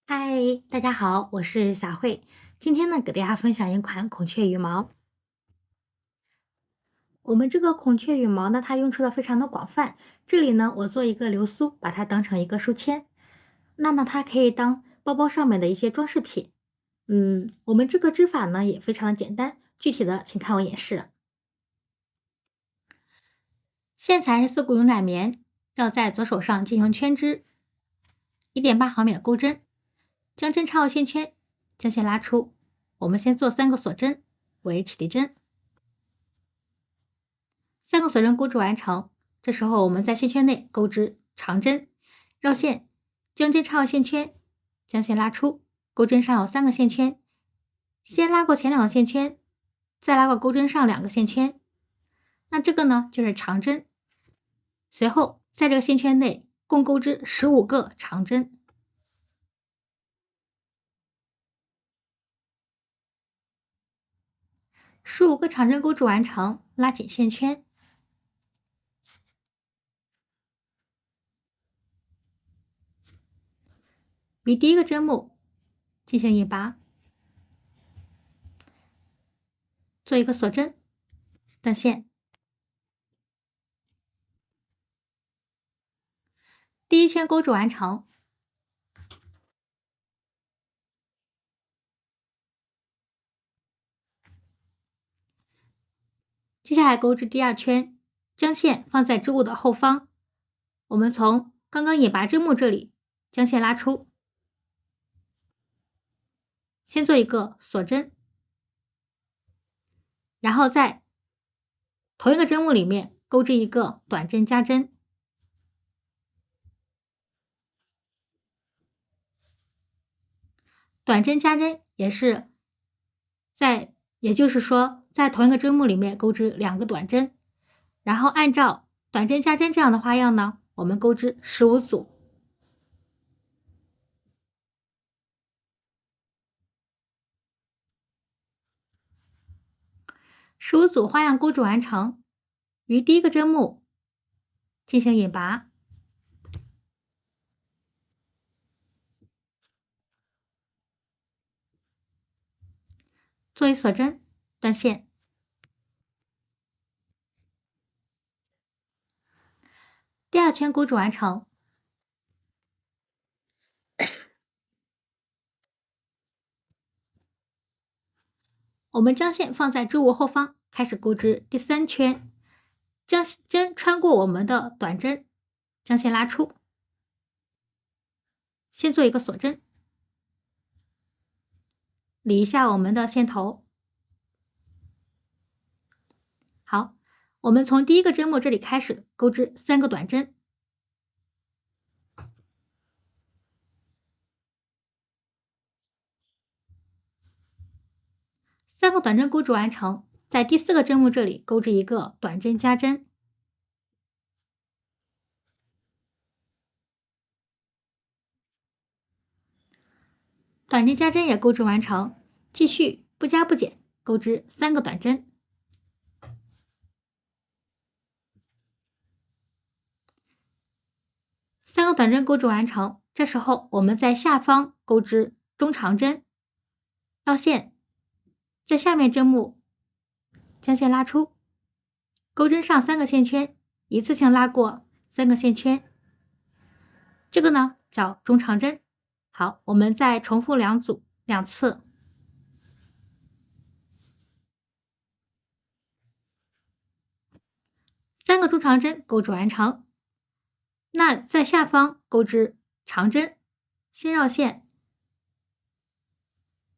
嗨，大家好，我是小慧。今天呢，给大家分享一款孔雀羽毛。我们这个孔雀羽毛呢，它用处的非常的广泛。这里呢，我做一个流苏，把它当成一个书签。那呢，它可以当包包上面的一些装饰品。我们这个织法呢也非常的简单，具体的请看我演示。线材是丝谷牛奶棉，要在左手上进行圈织，1.8毫米的钩针，将针插入线圈，将线拉出。我们先做3个锁针为起底针。3个锁针钩织完成，这时候我们在线圈内钩织长针，绕线，将针插入线圈，将线拉出。钩针上有3个线圈，先拉过前2个线圈，再拉过钩针上2个线圈。那这个呢就是长针。随后在这个线圈内共钩织15个长针。15个长针钩织完成，拉紧线圈。于第一个针目进行引拔，做一个锁针，断线。第一圈钩织完成。接下来钩织第2圈，将线放在织物的后方。我们从刚刚引拔针目这里将线拉出，先做一个锁针，然后在同一个针目里面钩织一个短针加针。短针加针也就是说，在同一个针目里面钩织2个短针，然后按照短针加针这样的花样呢，我们钩织15组。15组花样钩织完成，于第一个针目进行引拔，做一锁针，断线。第2圈钩织完成。我们将线放在织物后方，开始钩织第3圈，将针穿过我们的短针，将线拉出，先做一个锁针，理一下我们的线头。好，我们从第一个针目这里开始钩织3个短针。3个短针钩织完成，在第4个针目这里钩织一个短针加针。短针加针也钩织完成，继续不加不减钩织3个短针。3个短针钩织完成，这时候我们在下方钩织中长针，绕线，在下面针目将线拉出，钩针上3个线圈，一次性拉过3个线圈，这个呢叫中长针。好，我们再重复2次。3个中长针钩织完成。那在下方钩织长针，先绕线，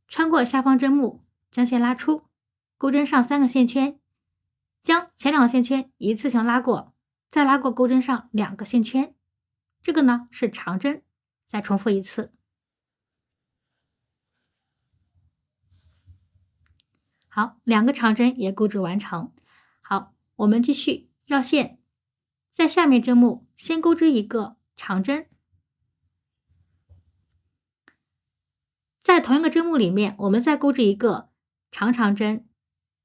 穿过下方针目，将线拉出，钩针上3个线圈，将前2个线圈一次性拉过，再拉过钩针上2个线圈，这个呢是长针。再重复1次。好，2个长针也钩织完成。好，我们继续绕线，在下面针目先钩织一个长针，在同一个针目里面，我们再钩织一个长针，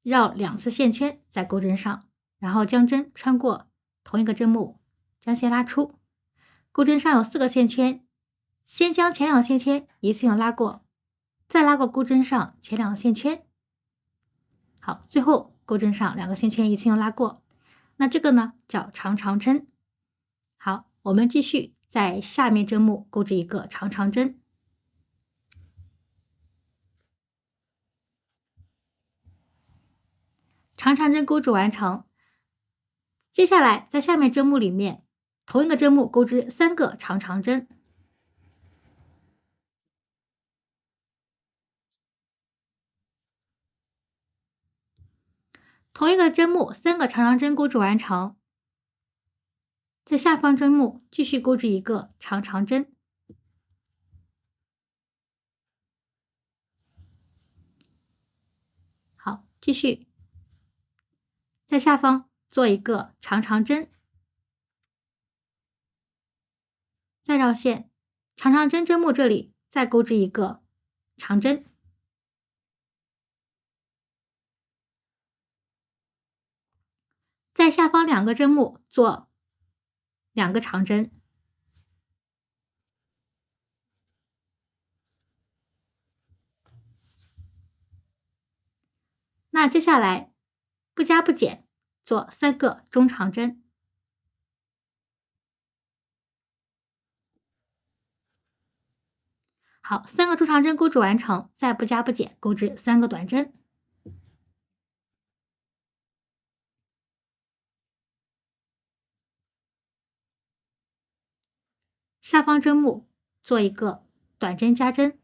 绕2次线圈在钩针上，然后将针穿过同一个针目，将线拉出，钩针上有4个线圈，先将前两线圈一次性拉过，再拉过钩针上前两个线圈。好，最后钩针上两个线圈一次性拉过，那这个呢叫长长针。好，我们继续在下面针目钩织一个长长针。长长针钩织完成。接下来在下面针目里面，同一个针目钩织3个长长针。同一个针目3个长长针钩织完成。在下方针目继续钩织一个长长针。好，继续在下方做一个长长针，再绕线，长长针针目这里再钩织一个长针。在下方2个针目做2个长针。那接下来不加不减做3个中长针。好，3个中长针钩织完成，再不加不减钩织3个短针。下方针目做一个短针加针。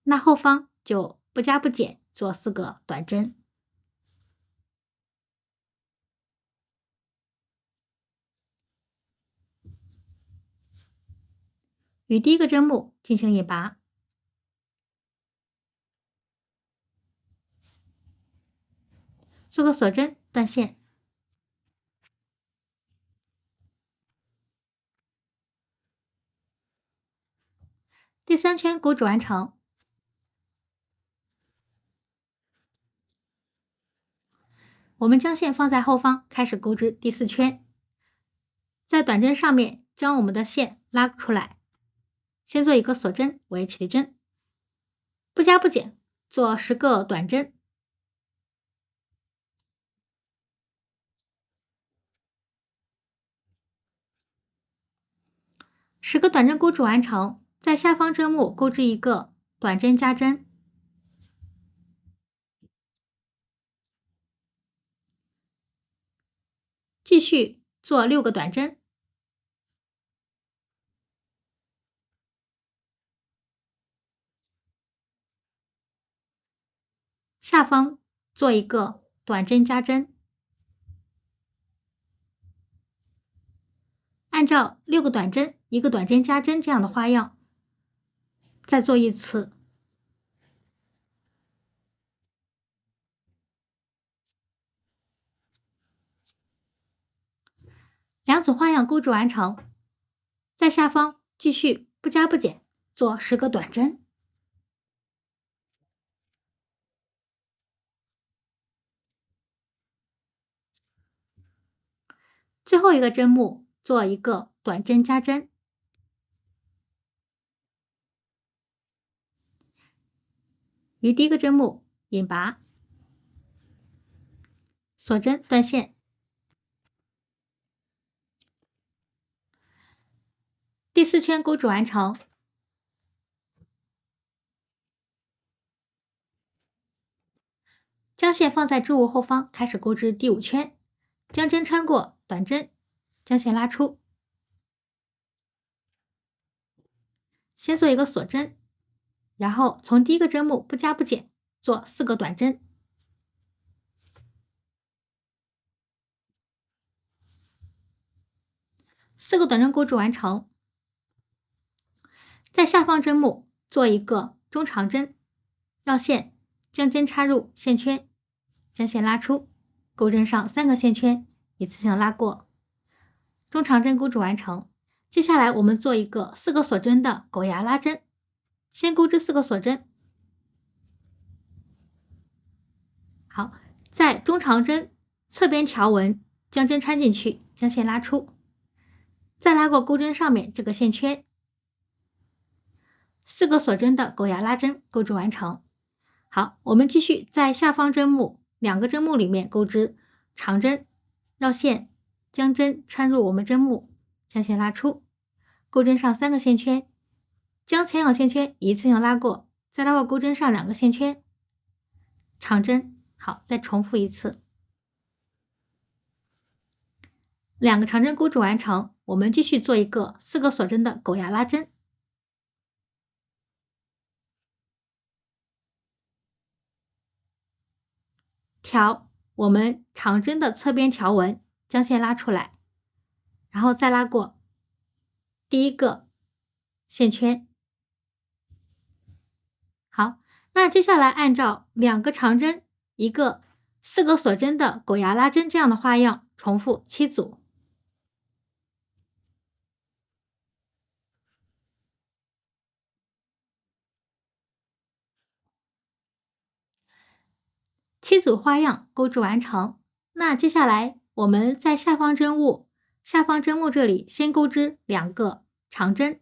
那后方就不加不减做4个短针。与第一个针目进行引拔，做个锁针断线。第3圈钩织完成。我们将线放在后方，开始钩织第4圈。在短针上面将我们的线拉出来，先做一个锁针为起立针，不加不减做10个短针。10个短针钩织完成，在下方针目钩织一个短针加针。继续做6个短针。下方做一个短针加针，按照6个短针、1个短针加针这样的花样，再做一次。2组花样钩织完成，在下方继续不加不减做10个短针。最后一个针目做一个短针加针，于第一个针目引拔，锁针断线。第4圈钩织完成。将线放在织物后方，开始钩织第5圈，将针穿过短针，将线拉出，先做一个锁针，然后从第一个针目不加不减做4个短针。4个短针钩织完成，在下方针目做一个中长针，绕线，将针插入线圈，将线拉出，钩针上3个线圈一次性拉过，中长针钩织完成。接下来我们做一个4个锁针的狗牙拉针，先钩织4个锁针。好，在中长针侧边条纹将针穿进去，将线拉出，再拉过钩针上面这个线圈，4个锁针的狗牙拉针钩织完成。好，我们继续在下方针目2个针目里面钩织长针，绕线，将针穿入我们针目，将线拉出，钩针上3个线圈，将前仰线圈一次性拉过，再拉过钩针上2个线圈，长针。好，再重复一次，2个长针钩织完成，我们继续做一个4个锁针的狗牙拉针。条我们长针的侧边条纹，将线拉出来，然后再拉过第1个线圈。好，那接下来按照2个长针、1个4个锁针的狗牙拉针这样的花样，重复7组。7组花样钩织完成。那接下来我们在下方针目这里先钩织2个长针，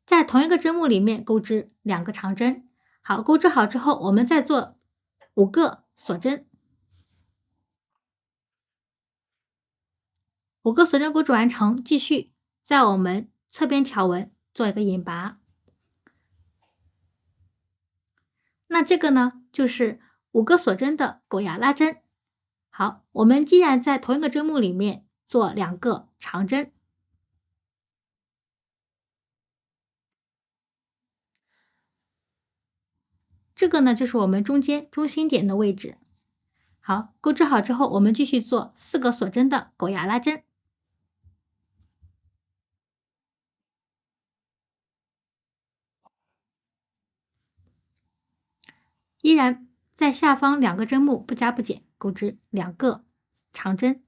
在同一个针目里面钩织2个长针。好，钩织好之后，我们再做5个锁针，5个锁针钩织完成，继续在我们侧边条纹做一个引拔。那这个呢，就是5个锁针的狗牙拉针。好，我们依然在同一个针目里面做2个长针。这个呢，就是我们中心点的位置。好，钩织好之后，我们继续做4个锁针的狗牙拉针。依然在下方2个针目不加不减钩织2个长针。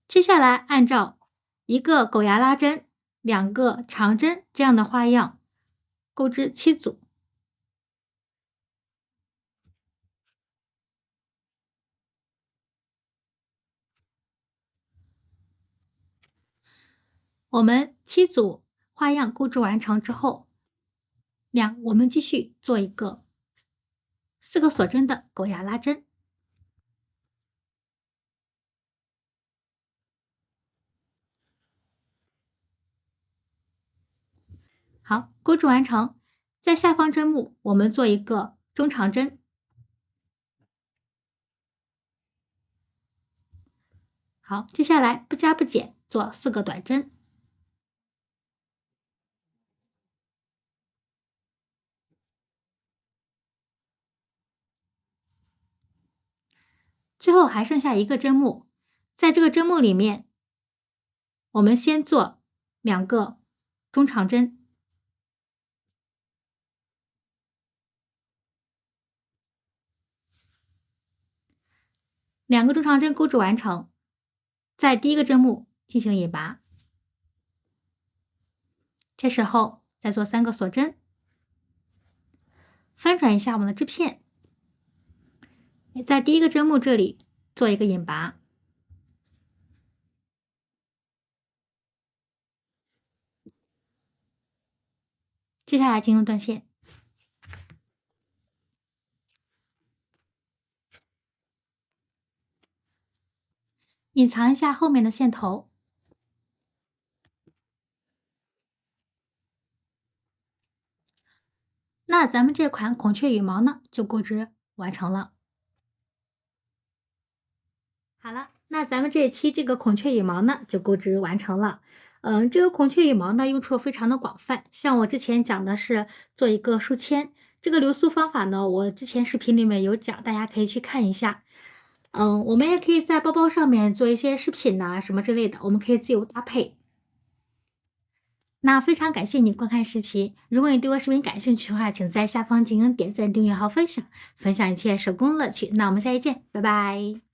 接下来按照1个狗牙拉针、2个长针这样的花样钩织7组。我们7组花样钩织完成之后，我们继续做一个4个锁针的狗牙拉针。好，钩织完成，在下方针目我们做一个中长针。好，接下来不加不减做4个短针。最后还剩下1个针目，在这个针目里面，我们先做2个中长针。2个中长针钩织完成，在第1个针目进行引拔，这时候再做3个锁针，翻转一下我们的织片，在第1个针目这里做一个引拔，接下来进行断线，隐藏一下后面的线头。那咱们这款孔雀羽毛呢，就钩织完成了。好了，那咱们这一期这个孔雀羽毛呢，就钩织完成了。这个孔雀羽毛呢，用处非常的广泛。像我之前讲的是做一个书签，这个流苏方法呢，我之前视频里面有讲，大家可以去看一下。我们也可以在包包上面做一些饰品呐、什么之类的，我们可以自由搭配。那非常感谢你观看视频，如果你对我视频感兴趣的话，请在下方进行点赞、订阅和分享，分享一切手工乐趣。那我们下期见，拜拜。